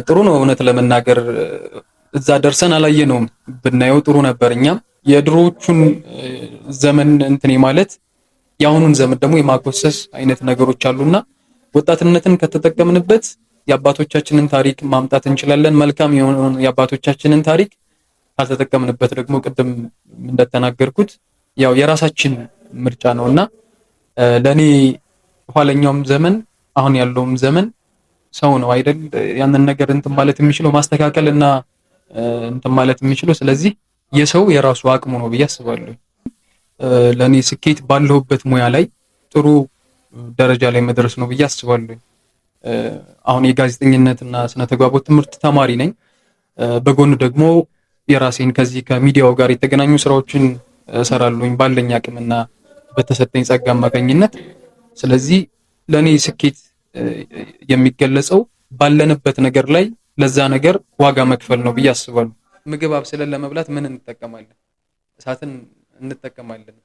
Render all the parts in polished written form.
ጥሩ ነው። እውነት ለመናገር እዛ ደርሰን አላየነውም። ብናየው ጥሩ ነበር። እኛም የድሮዎቹን ዘመን እንትን ማለት የአሁኑን ዘመን ደግሞ የማኮሰስ አይነት ነገሮች አሉና ወጣትነትን ከተጠቀምንበት የአባቶቻችንን ታሪክ ማምጣት እንችላለን። መልካም የሆነውን የአባቶቻችንን ታሪክ ካልተጠቀምንበት ደግሞ ቅድም እንደተናገርኩት ያው የራሳችን ምርጫ ነውና ለኔ ኋለኛውም ዘመን አሁን ያለውም ዘመን ሰው ነው አይደል? ያንን ነገር እንትን ማለት የሚችለው ማስተካከል እና እንትን ማለት የሚችለው ስለዚህ የሰው የራሱ አቅሙ ነው ብዬ አስባለሁ። ለኔ ስኬት ባለሁበት ሙያ ላይ ጥሩ ደረጃ ላይ መድረስ ነው ብዬ አስባለሁ። አሁን የጋዜጠኝነት እና ስነ ተግባቦት ትምህርት ተማሪ ነኝ። በጎን ደግሞ የራሴን ከዚህ ከሚዲያው ጋር የተገናኙ ስራዎችን እሰራለሁኝ ባለኝ አቅምና በተሰጠኝ ጸጋ አማካኝነት። ስለዚህ ለኔ ስኬት የሚገለጸው ባለንበት ነገር ላይ ለዛ ነገር ዋጋ መክፈል ነው ብዬ አስባለሁ። ምግብ አብስለን ለመብላት ምን እንጠቀማለን? እሳትን እንጠቀማለን።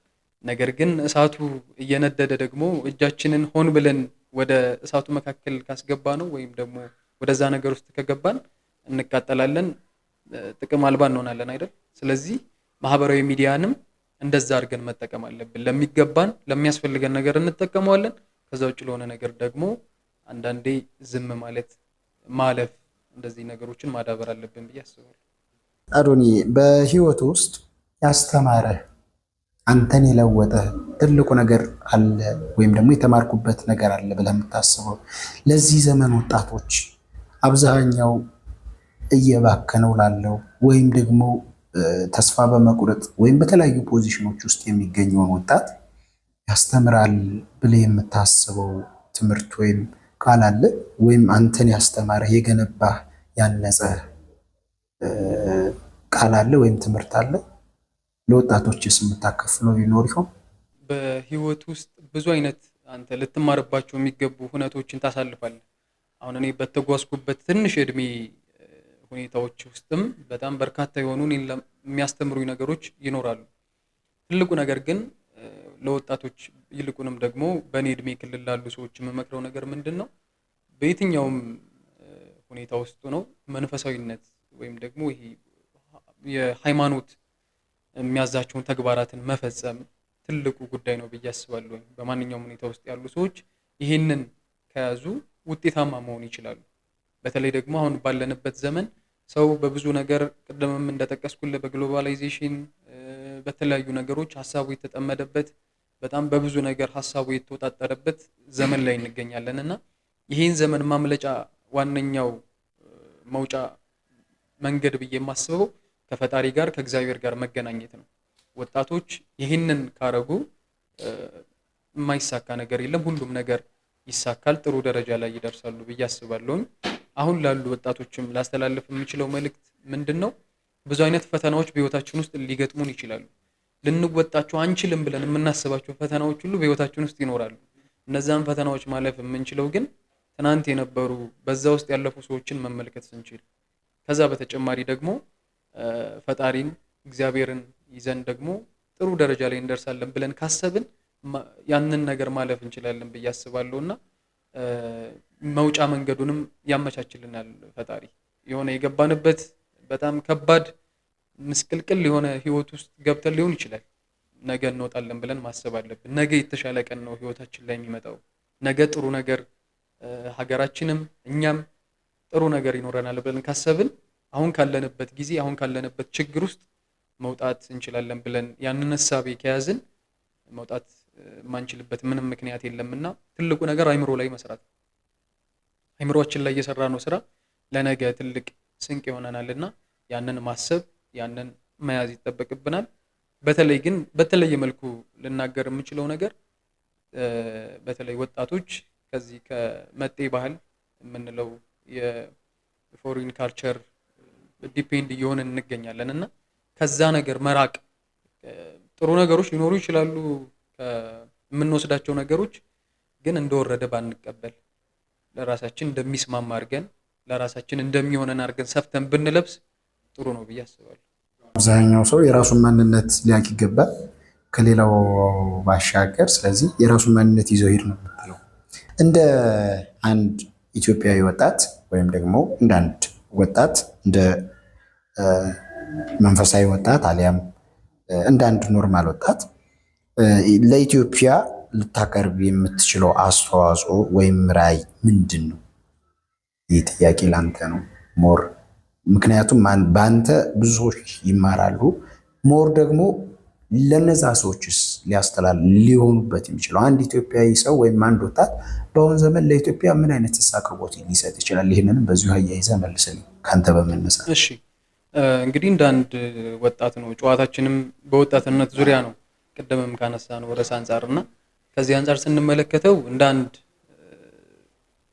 ነገር ግን እሳቱ እየነደደ ደግሞ እጃችንን ሆን ብለን ወደ እሳቱ መካከል ካስገባ ነው ወይም ደግሞ ወደዛ ነገር ውስጥ ከገባን እንቃጠላለን፣ ጥቅም አልባ እንሆናለን አይደል? ስለዚህ ማህበራዊ ሚዲያንም እንደዛ አድርገን መጠቀም አለብን። ለሚገባን ለሚያስፈልገን ነገር እንጠቀመዋለን። ከዛ ውጭ ለሆነ ነገር ደግሞ አንዳንዴ ዝም ማለት ማለፍ፣ እንደዚህ ነገሮችን ማዳበር አለብን ብዬ አስባለሁ። አዶኒ በህይወት ውስጥ ያስተማረ አንተን የለወጠ ትልቁ ነገር አለ ወይም ደግሞ የተማርኩበት ነገር አለ ብለህ የምታስበው? ለዚህ ዘመን ወጣቶች አብዛኛው እየባከነው ላለው ወይም ደግሞ ተስፋ በመቁረጥ ወይም በተለያዩ ፖዚሽኖች ውስጥ የሚገኘውን ወጣት ያስተምራል ብለህ የምታስበው ትምህርት ወይም ቃል አለ? ወይም አንተን ያስተማረህ የገነባህ ያነጸህ ቃል አለ ወይም ትምህርት አለ? ለወጣቶችስ የምታከፍለው ይኖር ይሆን? በህይወት ውስጥ ብዙ አይነት አንተ ልትማርባቸው የሚገቡ ሁነቶችን ታሳልፋለህ። አሁን እኔ በተጓዝኩበት ትንሽ እድሜ ሁኔታዎች ውስጥም በጣም በርካታ የሆኑ የሚያስተምሩኝ ነገሮች ይኖራሉ። ትልቁ ነገር ግን ለወጣቶች ይልቁንም ደግሞ በእኔ እድሜ ክልል ላሉ ሰዎች የምመክረው ነገር ምንድን ነው? በየትኛውም ሁኔታ ውስጥ ነው መንፈሳዊነት ወይም ደግሞ ይሄ የሃይማኖት የሚያዛቸውን ተግባራትን መፈጸም ትልቁ ጉዳይ ነው ብዬ አስባለሁ። በማንኛውም ሁኔታ ውስጥ ያሉ ሰዎች ይህንን ከያዙ ውጤታማ መሆን ይችላሉ። በተለይ ደግሞ አሁን ባለንበት ዘመን ሰው በብዙ ነገር ቅድምም እንደጠቀስኩልህ በግሎባላይዜሽን በተለያዩ ነገሮች ሀሳቡ የተጠመደበት በጣም በብዙ ነገር ሀሳቡ የተወጣጠረበት ዘመን ላይ እንገኛለን እና ይህን ዘመን ማምለጫ ዋነኛው መውጫ መንገድ ብዬ የማስበው ከፈጣሪ ጋር ከእግዚአብሔር ጋር መገናኘት ነው። ወጣቶች ይህንን ካረጉ የማይሳካ ነገር የለም። ሁሉም ነገር ይሳካል፣ ጥሩ ደረጃ ላይ ይደርሳሉ ብዬ አስባለሁ። አሁን ላሉ ወጣቶችም ላስተላልፍ የምችለው መልእክት ምንድን ነው? ብዙ አይነት ፈተናዎች በህይወታችን ውስጥ ሊገጥሙን ይችላሉ። ልንወጣቸው አንችልም ብለን የምናስባቸው ፈተናዎች ሁሉ በህይወታችን ውስጥ ይኖራሉ። እነዛን ፈተናዎች ማለፍ የምንችለው ግን ትናንት የነበሩ በዛ ውስጥ ያለፉ ሰዎችን መመልከት ስንችል፣ ከዛ በተጨማሪ ደግሞ ፈጣሪን እግዚአብሔርን ይዘን ደግሞ ጥሩ ደረጃ ላይ እንደርሳለን ብለን ካሰብን ያንን ነገር ማለፍ እንችላለን ብዬ አስባለሁ እና መውጫ መንገዱንም ያመቻችልናል ፈጣሪ። የሆነ የገባንበት በጣም ከባድ ምስቅልቅል የሆነ ህይወት ውስጥ ገብተን ሊሆን ይችላል። ነገ እንወጣለን ብለን ማሰብ አለብን። ነገ የተሻለ ቀን ነው ህይወታችን ላይ የሚመጣው። ነገ ጥሩ ነገር ሀገራችንም እኛም ጥሩ ነገር ይኖረናል ብለን ካሰብን አሁን ካለንበት ጊዜ አሁን ካለንበት ችግር ውስጥ መውጣት እንችላለን ብለን ያንን ሐሳቤ ከያዝን መውጣት የማንችልበት ምንም ምክንያት የለምና ትልቁ ነገር አይምሮ ላይ መስራት። አይምሮአችን ላይ የሰራነው ስራ ለነገ ትልቅ ስንቅ ይሆነናልና ያንን ማሰብ ያንን መያዝ ይጠበቅብናል። በተለይ ግን በተለየ መልኩ ልናገር የምችለው ነገር በተለይ ወጣቶች ከዚህ ከመጤ ባህል የምንለው የፎሪን ካልቸር ዲፔንድ እየሆንን እንገኛለን እና ከዛ ነገር መራቅ። ጥሩ ነገሮች ሊኖሩ ይችላሉ የምንወስዳቸው ነገሮች፣ ግን እንደወረደ ባንቀበል ለራሳችን እንደሚስማማ አድርገን ለራሳችን እንደሚሆነን አድርገን ሰፍተን ብንለብስ ጥሩ ነው ብዬ አስባለሁ። አብዛኛው ሰው የራሱን ማንነት ሊያውቅ ይገባል ከሌላው ባሻገር። ስለዚህ የራሱን ማንነት ይዘው ሄድ ነው የምትለው። እንደ አንድ ኢትዮጵያዊ ወጣት ወይም ደግሞ እንደ አንድ ወጣት እንደ መንፈሳዊ ወጣት አሊያም እንደ አንድ ኖርማል ወጣት ለኢትዮጵያ ልታቀርብ የምትችለው አስተዋጽኦ ወይም ራዕይ ምንድን ነው? ይህ ጥያቄ ላንተ ነው ሞር። ምክንያቱም በአንተ ብዙ ሰዎች ይማራሉ። ሞር ደግሞ ለነዛ ሰዎችስ ሊሆኑበት የሚችለው አንድ ኢትዮጵያዊ ሰው ወይም አንድ ወጣት በአሁን ዘመን ለኢትዮጵያ ምን አይነት አቅርቦት ሊሰጥ ይችላል? ይህንንም በዚሁ አያይዘህ መልስልኝ ከአንተ በመነሳት። እሺ እንግዲህ እንደ አንድ ወጣት ነው ጨዋታችንም በወጣትነት ዙሪያ ነው። ቅድምም ካነሳ ነው ርዕስ አንጻር እና ከዚህ አንጻር ስንመለከተው እንደ አንድ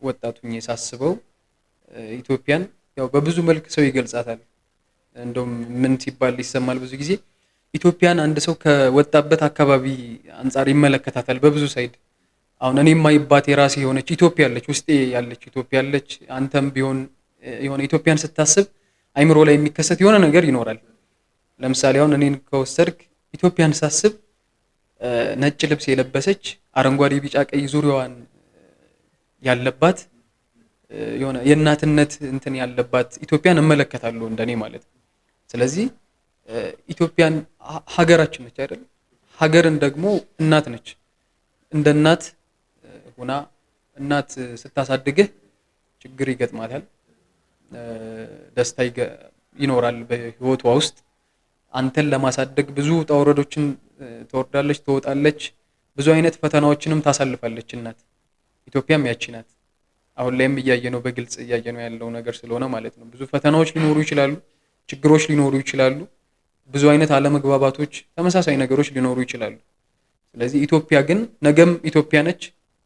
ወጣቱኝ ሳስበው ኢትዮጵያን ያው በብዙ መልክ ሰው ይገልጻታል። እንደውም ምን ሲባል ይሰማል ብዙ ጊዜ ኢትዮጵያን አንድ ሰው ከወጣበት አካባቢ አንጻር ይመለከታታል በብዙ ሳይድ። አሁን እኔ የማይባት የራሴ የሆነች ኢትዮጵያ አለች፣ ውስጤ ያለች ኢትዮጵያ አለች። አንተም ቢሆን የሆነ ኢትዮጵያን ስታስብ አይምሮ ላይ የሚከሰት የሆነ ነገር ይኖራል። ለምሳሌ አሁን እኔን ከወሰድክ ኢትዮጵያን ሳስብ ነጭ ልብስ የለበሰች አረንጓዴ፣ ቢጫ፣ ቀይ ዙሪያዋን ያለባት የሆነ የእናትነት እንትን ያለባት ኢትዮጵያን እመለከታለሁ እንደኔ ማለት ነው። ስለዚህ ኢትዮጵያን ሀገራችን ነች አይደል? ሀገርን ደግሞ እናት ነች። እንደ እናት ሆና እናት ስታሳድግህ ችግር ይገጥማታል፣ ደስታ ይኖራል በህይወቷ ውስጥ። አንተን ለማሳደግ ብዙ ውጣ ውረዶችን ትወርዳለች፣ ትወጣለች፣ ብዙ አይነት ፈተናዎችንም ታሳልፋለች እናት። ኢትዮጵያም ያቺ ናት። አሁን ላይም እያየነው በግልጽ እያየነው ያለው ነገር ስለሆነ ማለት ነው። ብዙ ፈተናዎች ሊኖሩ ይችላሉ፣ ችግሮች ሊኖሩ ይችላሉ፣ ብዙ አይነት አለመግባባቶች፣ ተመሳሳይ ነገሮች ሊኖሩ ይችላሉ። ስለዚህ ኢትዮጵያ ግን ነገም ኢትዮጵያ ነች።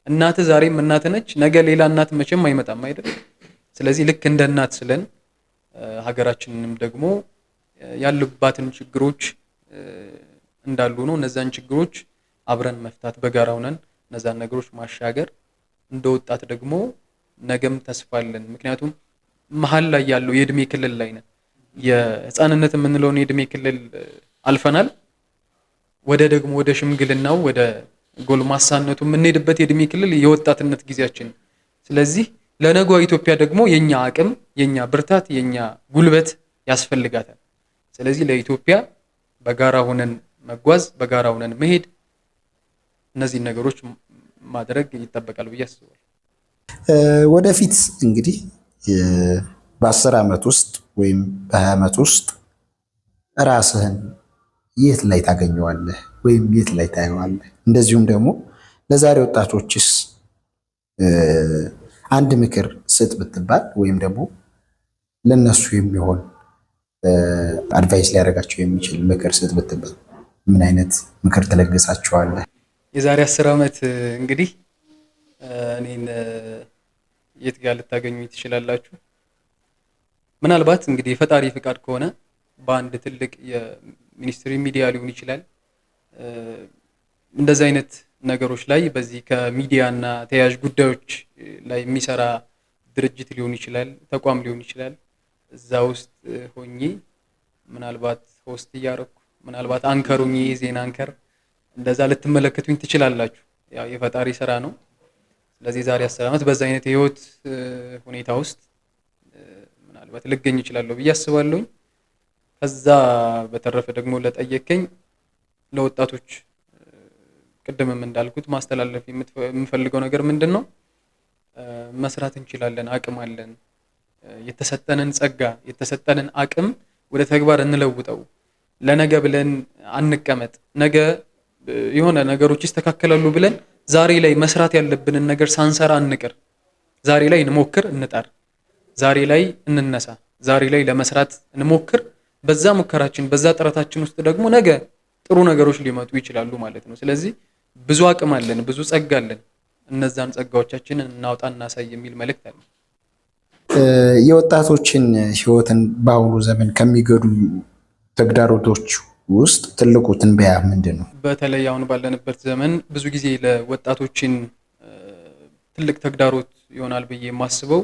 እናት ዛሬም እናት ነች። ነገ ሌላ እናት መቼም አይመጣም አይደል? ስለዚህ ልክ እንደ እናት ስለን ሀገራችንንም ደግሞ ያሉባትን ችግሮች እንዳሉ ነው። እነዛን ችግሮች አብረን መፍታት፣ በጋራ ሆነን እነዛን ነገሮች ማሻገር። እንደ ወጣት ደግሞ ነገም ተስፋ አለን። ምክንያቱም መሀል ላይ ያለው የእድሜ ክልል ላይ ነን። የህፃንነት የምንለውን የእድሜ ክልል አልፈናል። ወደ ሽምግልናው ወደ ጎልማሳነቱ የምንሄድበት የእድሜ ክልል የወጣትነት ጊዜያችን። ስለዚህ ለነገዋ ኢትዮጵያ ደግሞ የኛ አቅም፣ የኛ ብርታት፣ የኛ ጉልበት ያስፈልጋታል። ስለዚህ ለኢትዮጵያ በጋራ ሆነን መጓዝ፣ በጋራ ሆነን መሄድ፣ እነዚህን ነገሮች ማድረግ ይጠበቃል ብዬ አስባለሁ። ወደፊት እንግዲህ በ10 ዓመት ውስጥ ወይም በ20 ዓመት ውስጥ ራስህን የት ላይ ታገኘዋለህ ወይም የት ላይ ታየዋለህ? እንደዚሁም ደግሞ ለዛሬ ወጣቶችስ አንድ ምክር ስጥ ብትባል ወይም ደግሞ ለነሱ የሚሆን አድቫይስ ሊያደርጋቸው የሚችል ምክር ስጥ ብትባል ምን አይነት ምክር ትለግሳቸዋለህ? የዛሬ 10 ዓመት እንግዲህ እኔን የት ጋር ልታገኙ ትችላላችሁ? ምናልባት እንግዲህ የፈጣሪ ፍቃድ ከሆነ በአንድ ትልቅ የሚኒስትሪ ሚዲያ ሊሆን ይችላል። እንደዚህ አይነት ነገሮች ላይ በዚህ ከሚዲያና ተያያዥ ጉዳዮች ላይ የሚሰራ ድርጅት ሊሆን ይችላል፣ ተቋም ሊሆን ይችላል። እዛ ውስጥ ሆኜ ምናልባት ሆስት እያደረኩ ምናልባት አንከር ሆኜ ዜና አንከር እንደዛ ልትመለከቱኝ ትችላላችሁ። ያው የፈጣሪ ስራ ነው። ስለዚህ ዛሬ 10 ዓመት በዛ አይነት የህይወት ሁኔታ ውስጥ ምናልባት ልገኝ እችላለሁ ብዬ አስባለሁ። ከዛ በተረፈ ደግሞ ለጠየቀኝ ለወጣቶች ቅድምም እንዳልኩት ማስተላለፍ የምፈልገው ነገር ምንድነው? መስራት እንችላለን፣ አቅም አለን። የተሰጠንን ጸጋ፣ የተሰጠንን አቅም ወደ ተግባር እንለውጠው። ለነገ ብለን አንቀመጥ። ነገ የሆነ ነገሮች ይስተካከላሉ ብለን ዛሬ ላይ መስራት ያለብንን ነገር ሳንሰራ አንቅር። ዛሬ ላይ እንሞክር፣ እንጣር። ዛሬ ላይ እንነሳ። ዛሬ ላይ ለመስራት እንሞክር። በዛ ሙከራችን፣ በዛ ጥረታችን ውስጥ ደግሞ ነገ ጥሩ ነገሮች ሊመጡ ይችላሉ ማለት ነው። ስለዚህ ብዙ አቅም አለን፣ ብዙ ጸጋ አለን። እነዛን ጸጋዎቻችንን እናውጣ፣ እናሳይ የሚል መልእክት አለ። የወጣቶችን ህይወትን በአሁኑ ዘመን ከሚገዱ ተግዳሮቶች ውስጥ ትልቁ ትንበያ ምንድን ነው? በተለይ አሁን ባለንበት ዘመን ብዙ ጊዜ ለወጣቶችን ትልቅ ተግዳሮት ይሆናል ብዬ የማስበው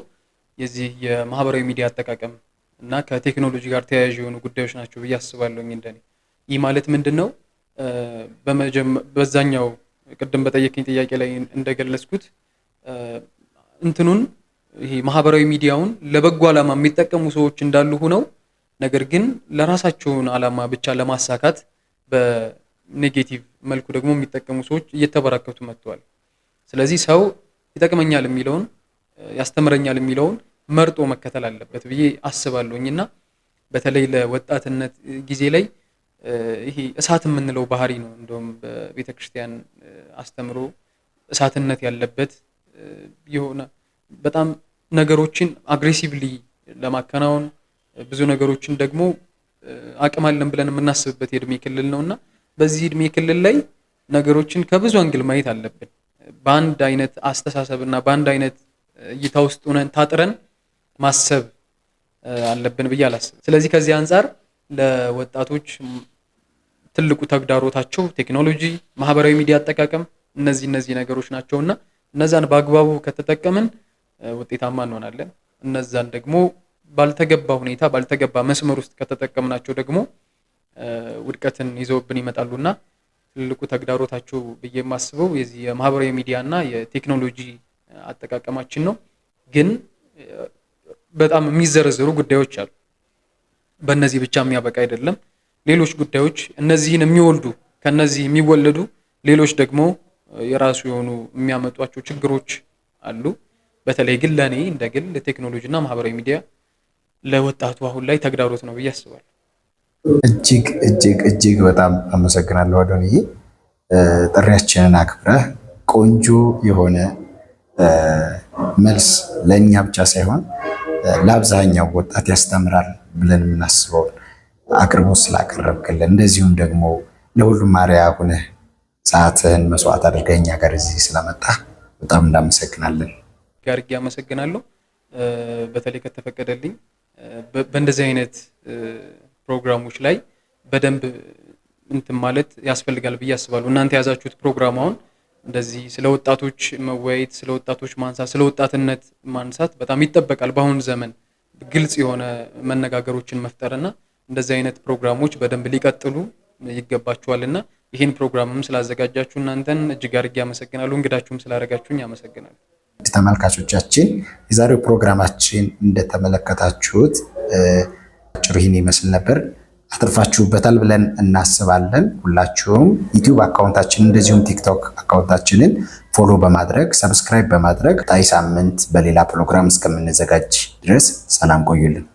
የዚህ የማህበራዊ ሚዲያ አጠቃቀም እና ከቴክኖሎጂ ጋር ተያያዥ የሆኑ ጉዳዮች ናቸው ብዬ አስባለሁ። እንደኔ ይህ ማለት ምንድነው? በዛኛው ቅድም በጠየቀኝ ጥያቄ ላይ እንደገለጽኩት እንትኑን ይሄ ማህበራዊ ሚዲያውን ለበጎ ዓላማ የሚጠቀሙ ሰዎች እንዳሉ ሆነው ነገር ግን ለራሳቸውን ዓላማ ብቻ ለማሳካት በኔጌቲቭ መልኩ ደግሞ የሚጠቀሙ ሰዎች እየተበራከቱ መጥተዋል። ስለዚህ ሰው ይጠቅመኛል የሚለውን ያስተምረኛል የሚለውን መርጦ መከተል አለበት ብዬ አስባለሁኝና በተለይ ለወጣትነት ጊዜ ላይ ይሄ እሳት የምንለው ባህሪ ነው እንደውም በቤተክርስቲያን አስተምሮ እሳትነት ያለበት የሆነ በጣም ነገሮችን አግሬሲቭሊ ለማከናወን ብዙ ነገሮችን ደግሞ አቅም አለን ብለን የምናስብበት የእድሜ ክልል ነውና በዚህ እድሜ ክልል ላይ ነገሮችን ከብዙ አንግል ማየት አለብን። በአንድ አይነት አስተሳሰብና በአንድ አይነት እይታ ውስጥ ሆነን ታጥረን ማሰብ አለብን ብዬ አላስብም። ስለዚህ ከዚህ አንፃር ለወጣቶች ትልቁ ተግዳሮታቸው ቴክኖሎጂ፣ ማህበራዊ ሚዲያ አጠቃቀም እነዚህ ነገሮች ናቸውና እነዛን በአግባቡ ከተጠቀምን ውጤታማ እንሆናለን። እነዛን ደግሞ ባልተገባ ሁኔታ ባልተገባ መስመር ውስጥ ከተጠቀምናቸው ደግሞ ውድቀትን ይዘውብን ይመጣሉና ትልቁ ተግዳሮታቸው ብዬ የማስበው የዚህ የማህበራዊ ሚዲያና የቴክኖሎጂ አጠቃቀማችን ነው። ግን በጣም የሚዘረዘሩ ጉዳዮች አሉ። በእነዚህ ብቻ የሚያበቃ አይደለም። ሌሎች ጉዳዮች እነዚህን የሚወልዱ ከነዚህ የሚወለዱ ሌሎች ደግሞ የራሱ የሆኑ የሚያመጧቸው ችግሮች አሉ። በተለይ ግን ለኔ እንደ ግል ቴክኖሎጂና ማህበራዊ ሚዲያ ለወጣቱ አሁን ላይ ተግዳሮት ነው ብዬ አስባለሁ። እጅግ በጣም አመሰግናለሁ አዶንዬ። ጥሪያችንን አክብረህ ቆንጆ የሆነ መልስ ለእኛ ብቻ ሳይሆን ለአብዛኛው ወጣት ያስተምራል ብለን የምናስበውን አቅርቦት ስላቀረብክልን እንደዚሁም ደግሞ ለሁሉም አርአያ ሆነህ ሰዓትህን መስዋዕት አድርገህ እኛ ጋር እዚህ ስለመጣ በጣም እናመሰግናለን። ጋርጌ አመሰግናለሁ። በተለይ ከተፈቀደልኝ በእንደዚህ አይነት ፕሮግራሞች ላይ በደንብ እንትን ማለት ያስፈልጋል ብዬ አስባለሁ። እናንተ የያዛችሁት ፕሮግራም አሁን እንደዚህ ስለ ወጣቶች መወያየት፣ ስለ ወጣቶች ማንሳት፣ ስለ ወጣትነት ማንሳት በጣም ይጠበቃል። በአሁኑ ዘመን ግልጽ የሆነ መነጋገሮችን መፍጠርና እንደዚህ አይነት ፕሮግራሞች በደንብ ሊቀጥሉ ይገባቸዋልና ይህን ፕሮግራምም ስላዘጋጃችሁ እናንተን እጅግ አድርጌ አመሰግናለሁ። እንግዳችሁም ስላደረጋችሁኝ አመሰግናለሁ። ተመልካቾቻችን የዛሬው ፕሮግራማችን እንደተመለከታችሁት አጭሩ ይህን ይመስል ነበር። አትርፋችሁበታል ብለን እናስባለን። ሁላችሁም ዩቲዩብ አካውንታችንን እንደዚሁም ቲክቶክ አካውንታችንን ፎሎ በማድረግ ሰብስክራይብ በማድረግ ጣይ ሳምንት በሌላ ፕሮግራም እስከምንዘጋጅ ድረስ ሰላም ቆዩልን።